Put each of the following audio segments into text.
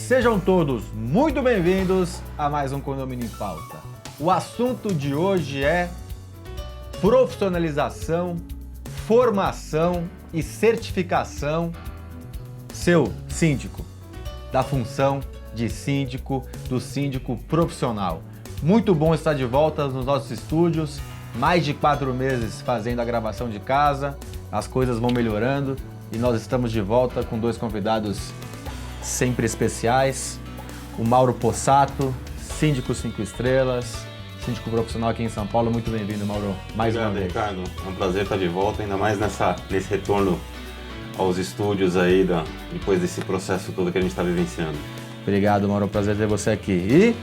Sejam todos muito bem-vindos a mais um Condomínio em Pauta. O assunto de hoje é profissionalização, formação e certificação seu síndico, da função de síndico, do síndico profissional. Muito bom estar de volta nos nossos estúdios, mais de 4 meses fazendo a gravação de casa, as coisas vão melhorando e nós estamos de volta com 2 convidados sempre especiais, o Mauro Possato, síndico 5 estrelas, síndico profissional aqui em São Paulo. Muito bem-vindo, Mauro, mais uma vez. Ricardo, é um prazer estar de volta, ainda mais nesse retorno aos estúdios aí, depois desse processo todo que a gente está vivenciando. Obrigado, Mauro, prazer ter você aqui. E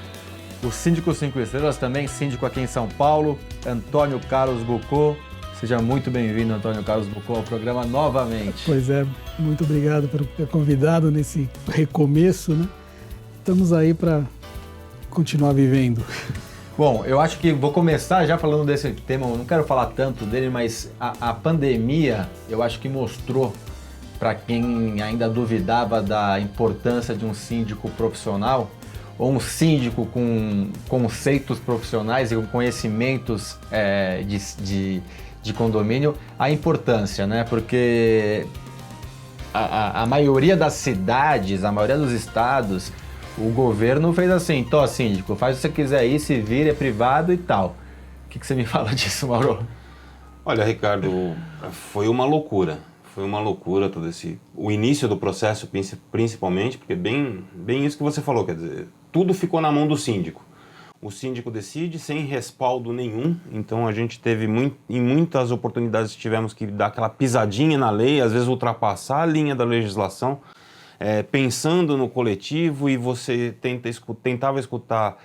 o síndico 5 estrelas também, síndico aqui em São Paulo, Antônio Carlos Bucco. Seja muito bem-vindo, Antônio Carlos Bucco, ao programa novamente. Pois é, muito obrigado por ter convidado nesse recomeço, né? Estamos aí para continuar vivendo. Bom, eu acho que vou começar já falando desse tema, eu não quero falar tanto dele, mas a pandemia, eu acho que mostrou para quem ainda duvidava da importância de um síndico profissional, ou um síndico com conceitos profissionais e com conhecimentos de condomínio, a importância, né? Porque a maioria das cidades, a maioria dos estados, o governo fez assim: tô, síndico, faz o que você quiser aí, se vira, é privado e tal. O que você me fala disso, Mauro? Olha, Ricardo, foi uma loucura. Foi uma loucura o início do processo, principalmente, porque bem isso que você falou, quer dizer, tudo ficou na mão do síndico. O síndico decide sem respaldo nenhum, então a gente teve em muitas oportunidades tivemos que dar aquela pisadinha na lei, às vezes ultrapassar a linha da legislação, pensando no coletivo, e você tentava escutar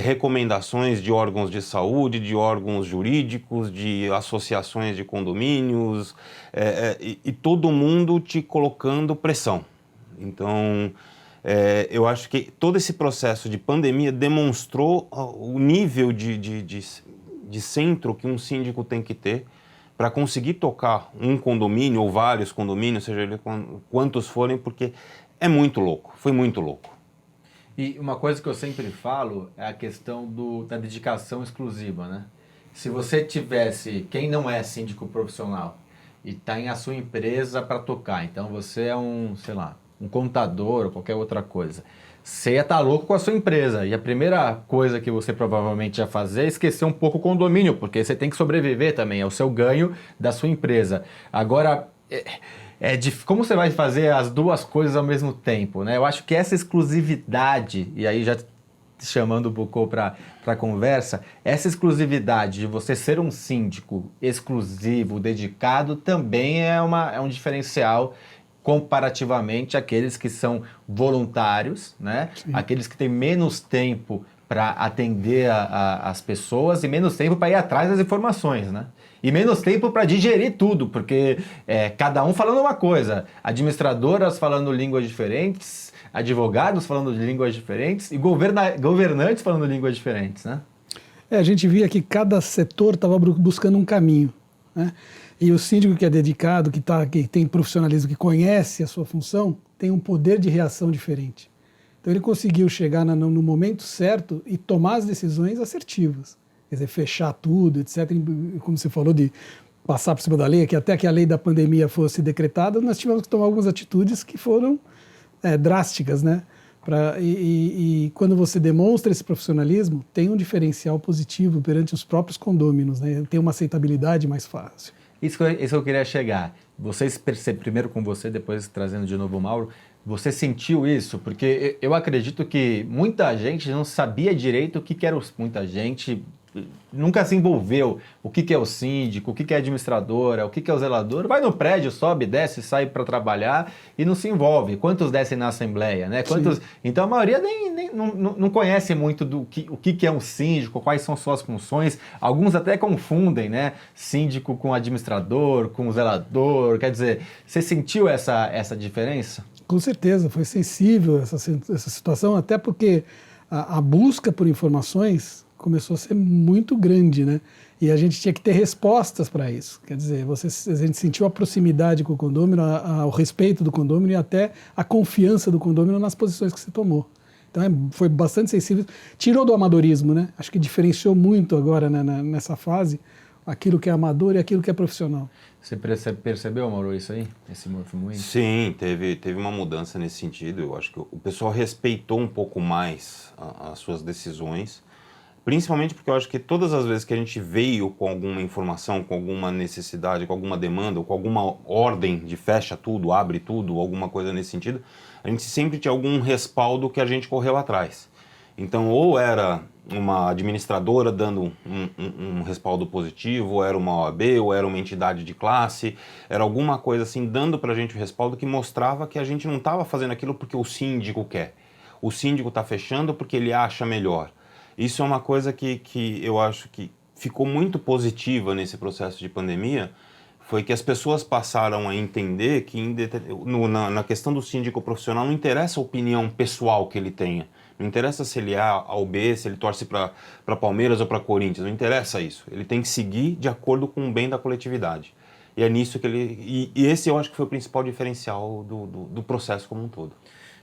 recomendações de órgãos de saúde, de órgãos jurídicos, de associações de condomínios, e todo mundo te colocando pressão. Então, eu acho que todo esse processo de pandemia demonstrou o nível de centro que um síndico tem que ter para conseguir tocar um condomínio ou vários condomínios, seja ele quantos forem, porque é muito louco, foi muito louco. E uma coisa que eu sempre falo é a questão da dedicação exclusiva, né? Se você tivesse, quem não é síndico profissional e está em a sua empresa para tocar, então você é um contador ou qualquer outra coisa, você ia estar louco com a sua empresa, e a primeira coisa que você provavelmente ia fazer é esquecer um pouco o condomínio, porque você tem que sobreviver também, é o seu ganho da sua empresa. Agora, como você vai fazer as duas coisas ao mesmo tempo, né? Eu acho que essa exclusividade, e aí já chamando o Bucco para a conversa, essa exclusividade de você ser um síndico exclusivo, dedicado, também é um diferencial comparativamente àqueles que são voluntários, né? Sim. Aqueles que têm menos tempo para atender as pessoas e menos tempo para ir atrás das informações, né? E menos tempo para digerir tudo, porque cada um falando uma coisa, administradoras falando línguas diferentes, advogados falando de línguas diferentes e governantes falando línguas diferentes, né? A gente via que cada setor estava buscando um caminho, né? E o síndico que é dedicado, que tem profissionalismo, que conhece a sua função, tem um poder de reação diferente. Então ele conseguiu chegar no momento certo e tomar as decisões assertivas. Quer dizer, fechar tudo, etc. Como você falou, de passar por cima da lei, que até que a lei da pandemia fosse decretada, nós tivemos que tomar algumas atitudes que foram drásticas, né? E quando você demonstra esse profissionalismo, tem um diferencial positivo perante os próprios condôminos, né? Tem uma aceitabilidade mais fácil. Isso que eu queria chegar. Vocês percebem, primeiro com você, depois trazendo de novo o Mauro, você sentiu isso? Porque eu acredito que muita gente não sabia direito o que era muita gente nunca se envolveu. O que é o síndico, o que é a administradora, o que é o zelador. Vai no prédio, sobe, desce, sai para trabalhar e não se envolve. Quantos descem na assembleia, né? Então a maioria não conhece muito o que é um síndico, quais são suas funções. Alguns até confundem, né? Síndico com administrador, com zelador. Quer dizer, você sentiu essa diferença? Com certeza, foi sensível essa situação, até porque a busca por informações começou a ser muito grande, né? E a gente tinha que ter respostas para isso. Quer dizer, a gente sentiu a proximidade com o condômino, o respeito do condômino e até a confiança do condômino nas posições que se tomou. Então foi bastante sensível. Tirou do amadorismo, né? Acho que diferenciou muito agora, né, nessa fase aquilo que é amador e aquilo que é profissional. Você percebeu, Mauro, isso aí? Esse movimento? Sim, teve uma mudança nesse sentido. Eu acho que o pessoal respeitou um pouco mais as suas decisões, principalmente porque eu acho que todas as vezes que a gente veio com alguma informação, com alguma necessidade, com alguma demanda, ou com alguma ordem de fecha tudo, abre tudo, alguma coisa nesse sentido, a gente sempre tinha algum respaldo que a gente correu atrás. Então, ou era uma administradora dando um respaldo positivo, ou era uma OAB, ou era uma entidade de classe, era alguma coisa assim, dando para a gente o respaldo que mostrava que a gente não estava fazendo aquilo porque o síndico quer. O síndico está fechando porque ele acha melhor. Isso é uma coisa que eu acho que ficou muito positiva nesse processo de pandemia, foi que as pessoas passaram a entender que na questão do síndico profissional não interessa a opinião pessoal que ele tenha. Não interessa se ele é A ou B, se ele torce para Palmeiras ou para Corinthians, não interessa isso. Ele tem que seguir de acordo com o bem da coletividade. E é nisso que ele... E esse eu acho que foi o principal diferencial do processo como um todo.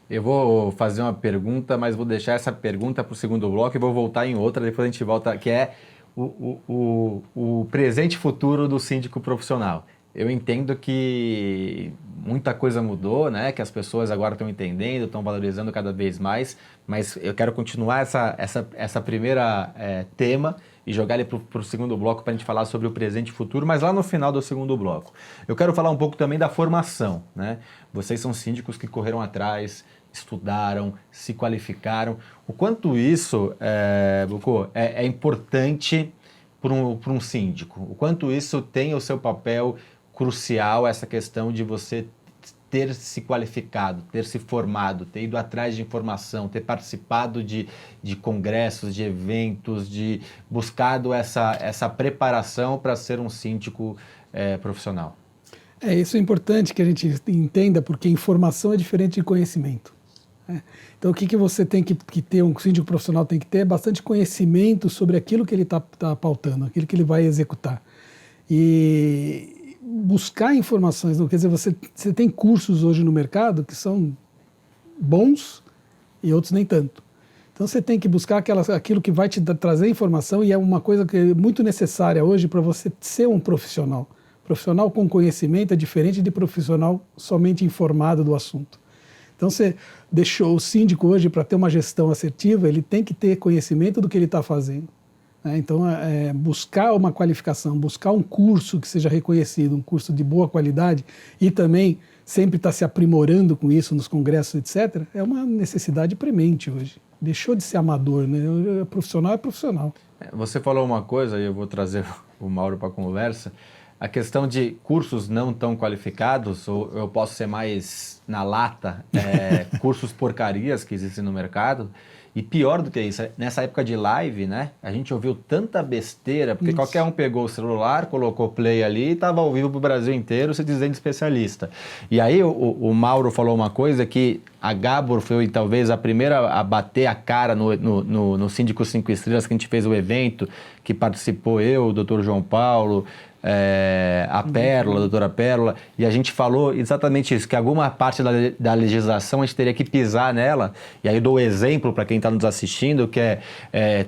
Eu vou fazer uma pergunta, mas vou deixar essa pergunta para o segundo bloco e vou voltar em outra, depois a gente volta, que é o presente e futuro do síndico profissional. Eu entendo que muita coisa mudou, né? Que as pessoas agora estão entendendo, estão valorizando cada vez mais, mas eu quero continuar essa primeira tema e jogar ele para o segundo bloco para a gente falar sobre o presente e futuro, mas lá no final do segundo bloco. Eu quero falar um pouco também da formação, né? Vocês são síndicos que correram atrás, estudaram, se qualificaram. O quanto isso, Bucô, é importante para um síndico? O quanto isso tem o seu papel crucial, essa questão de você ter se qualificado, ter se formado, ter ido atrás de informação, ter participado de congressos, de eventos, de buscado essa preparação para ser um síndico profissional? Isso é importante que a gente entenda, porque informação é diferente de conhecimento. Né? Então, o que você tem que ter, um síndico profissional tem que ter, é bastante conhecimento sobre aquilo que ele está pautando, aquilo que ele vai executar. E buscar informações, quer dizer, você tem cursos hoje no mercado que são bons e outros nem tanto. Então, você tem que buscar aquilo que vai te trazer informação, e é uma coisa que é muito necessária hoje para você ser um profissional. Profissional com conhecimento é diferente de profissional somente informado do assunto. Então, você deixou o síndico hoje, para ter uma gestão assertiva, ele tem que ter conhecimento do que ele está fazendo. Né? Então, buscar uma qualificação, buscar um curso que seja reconhecido, um curso de boa qualidade, e também sempre estar se aprimorando com isso nos congressos, etc., é uma necessidade premente hoje. Deixou de ser amador, né? Profissional é profissional. Você falou uma coisa, e eu vou trazer o Mauro para a conversa, a questão de cursos não tão qualificados, ou eu posso ser mais na lata, cursos porcarias que existem no mercado. E pior do que isso, nessa época de live, né, a gente ouviu tanta besteira, porque qualquer um pegou o celular, colocou play ali e estava ao vivo para o Brasil inteiro se dizendo especialista. E aí o Mauro falou uma coisa que a Gabor foi talvez a primeira a bater a cara no Síndico 5 Estrelas, que a gente fez o evento, que participou eu, o Dr. João Paulo, a Pérola, a doutora Pérola, e a gente falou exatamente isso, que alguma parte da legislação a gente teria que pisar nela, e aí eu dou o exemplo para quem está nos assistindo, que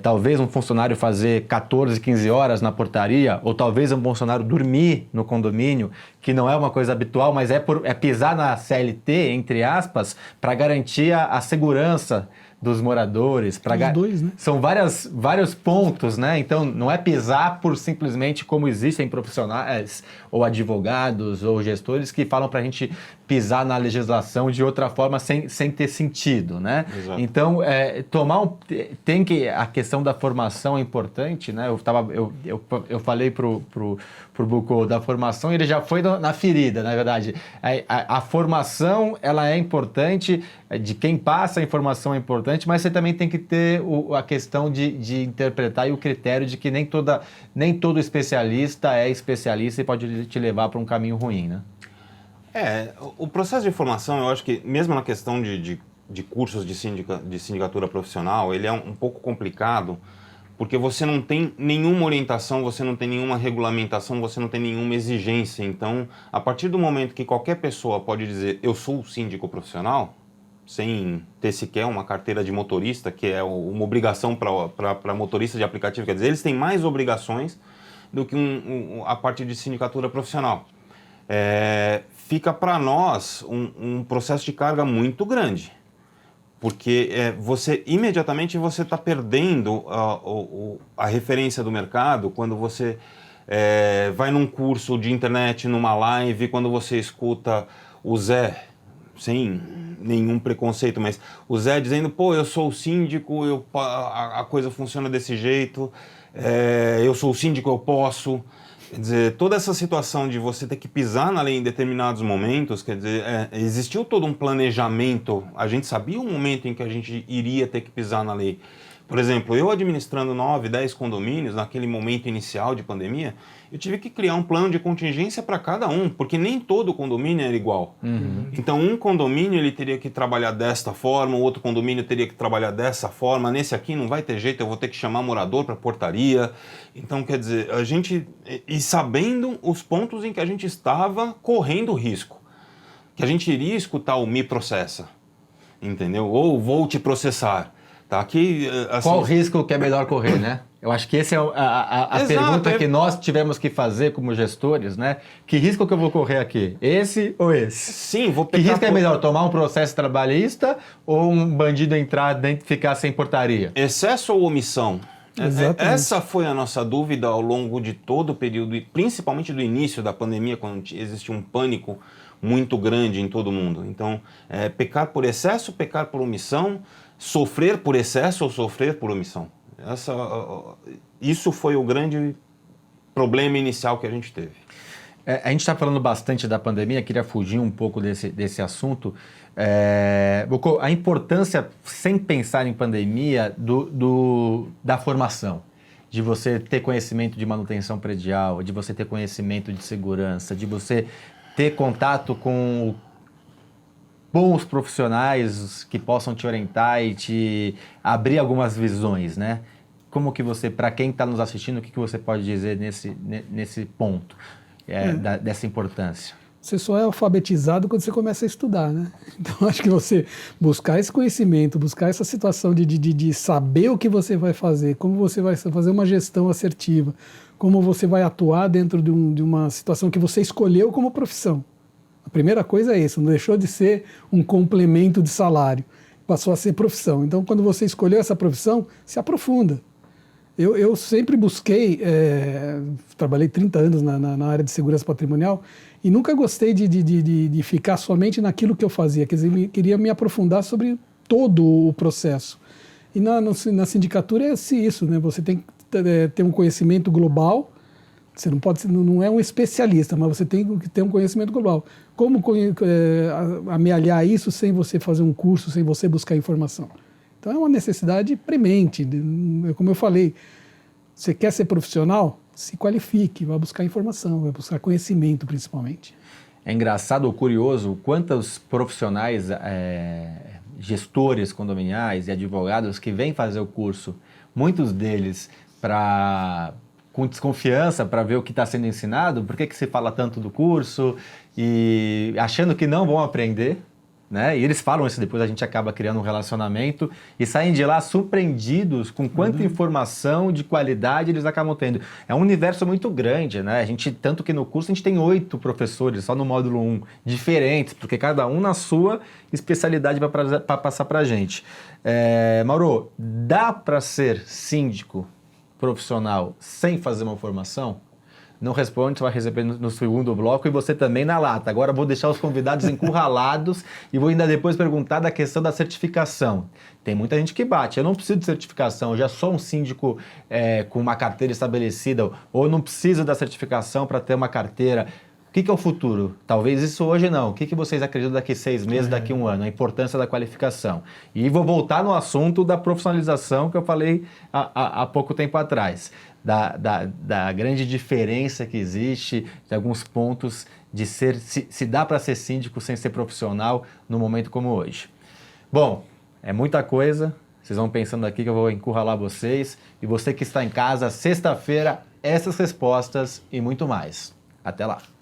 talvez um funcionário fazer 14, 15 horas na portaria, ou talvez um funcionário dormir no condomínio, que não é uma coisa habitual, mas é pisar na CLT, entre aspas, para garantir a segurança dos moradores. Os dois, né? São vários pontos, né? Então, não é pisar por simplesmente como existem profissionais ou advogados ou gestores que falam para a gente pisar na legislação de outra forma sem ter sentido, né? Exato. Então, a questão da formação é importante, né? Eu falei pro Bucô da formação e ele já foi na ferida, na verdade. A formação, ela é importante, de quem passa a informação é importante, mas você também tem que ter a questão de interpretar e o critério de que nem todo especialista é especialista e pode te levar para um caminho ruim, né? O processo de formação, eu acho que mesmo na questão de cursos de sindicatura profissional, ele é um pouco complicado, porque você não tem nenhuma orientação, você não tem nenhuma regulamentação, você não tem nenhuma exigência. Então, a partir do momento que qualquer pessoa pode dizer eu sou síndico profissional, sem ter sequer uma carteira de motorista, que é uma obrigação para motorista de aplicativo, quer dizer, eles têm mais obrigações do que a parte de sindicatura profissional. Fica para nós um processo de carga muito grande. Porque você imediatamente você está perdendo a referência do mercado quando você vai num curso de internet, numa live, quando você escuta o Zé, sem nenhum preconceito, mas o Zé dizendo, pô, eu sou o síndico, a coisa funciona desse jeito, eu sou o síndico, eu posso. Quer dizer, toda essa situação de você ter que pisar na lei em determinados momentos, quer dizer, existiu todo um planejamento, a gente sabia o momento em que a gente iria ter que pisar na lei. Por exemplo, eu administrando 9, 10 condomínios, naquele momento inicial de pandemia, eu tive que criar um plano de contingência para cada um, porque nem todo condomínio era igual. Uhum. Então, um condomínio ele teria que trabalhar desta forma, o outro condomínio teria que trabalhar dessa forma, nesse aqui não vai ter jeito, eu vou ter que chamar morador para portaria. Então, quer dizer, a gente... E sabendo os pontos em que a gente estava correndo risco, que a gente iria escutar o me processa, entendeu? Ou vou te processar. Tá, aqui, assim... Qual risco que é melhor correr, né? Eu acho que essa é a pergunta que nós tivemos que fazer como gestores, né? Que risco que eu vou correr aqui? Esse ou esse? Sim, vou pegar... Que risco é melhor, tomar um processo trabalhista ou um bandido entrar dentro e ficar sem portaria? Excesso ou omissão? Exatamente. Essa foi a nossa dúvida ao longo de todo o período, principalmente do início da pandemia, quando existia um pânico muito grande em todo mundo. Então, pecar por excesso, pecar por omissão, sofrer por excesso ou sofrer por omissão. Isso foi o grande problema inicial que a gente teve. A gente está falando bastante da pandemia, queria fugir um pouco desse assunto. A importância, sem pensar em pandemia, da formação. De você ter conhecimento de manutenção predial, de você ter conhecimento de segurança, de você ter contato com bons profissionais que possam te orientar e te abrir algumas visões, né? Como que você, para quem está nos assistindo, o que você pode dizer nesse ponto, dessa importância? Você só é alfabetizado quando você começa a estudar, né? Então, acho que você buscar esse conhecimento, buscar essa situação de saber o que você vai fazer, como você vai fazer uma gestão assertiva, como você vai atuar dentro de uma situação que você escolheu como profissão. A primeira coisa é isso, não deixou de ser um complemento de salário, passou a ser profissão. Então, quando você escolheu essa profissão, se aprofunda. Eu sempre busquei, trabalhei 30 anos na área de segurança patrimonial e nunca gostei de ficar somente naquilo que eu fazia, quer dizer, queria me aprofundar sobre todo o processo. E na sindicatura é assim, isso, né? Você tem que ter um conhecimento global. Você não é um especialista, mas você tem que ter um conhecimento global. Como amealhar isso sem você fazer um curso, sem você buscar informação? Então é uma necessidade premente. Como eu falei, você quer ser profissional? Se qualifique, vai buscar informação, vai buscar conhecimento principalmente. É engraçado ou curioso quantos profissionais, gestores condominiais e advogados que vêm fazer o curso, muitos deles com desconfiança para ver o que está sendo ensinado, por que se fala tanto do curso e achando que não vão aprender, né? E eles falam isso depois, a gente acaba criando um relacionamento e saem de lá surpreendidos com quanta informação de qualidade eles acabam tendo. É um universo muito grande, né? Tanto que no curso a gente tem 8 professores, só no módulo 1, diferentes, porque cada um na sua especialidade para passar para a gente. Mauro, dá para ser síndico profissional sem fazer uma formação? Não responde, você vai receber no segundo bloco e você também na lata. Agora vou deixar os convidados encurralados e vou ainda depois perguntar da questão da certificação. Tem muita gente que bate, eu não preciso de certificação, eu já sou um síndico com uma carteira estabelecida, ou não preciso da certificação para ter uma carteira. O que é o futuro? Talvez isso hoje não. O que vocês acreditam daqui 6 meses, daqui 1 ano? A importância da qualificação. E vou voltar no assunto da profissionalização que eu falei há pouco tempo atrás. Da grande diferença que existe, de alguns pontos de se dá para ser síndico sem ser profissional num momento como hoje. Bom, é muita coisa, Vocês vão pensando aqui que eu vou encurralar vocês. E você que está em casa, sexta-feira, essas respostas e muito mais. Até lá!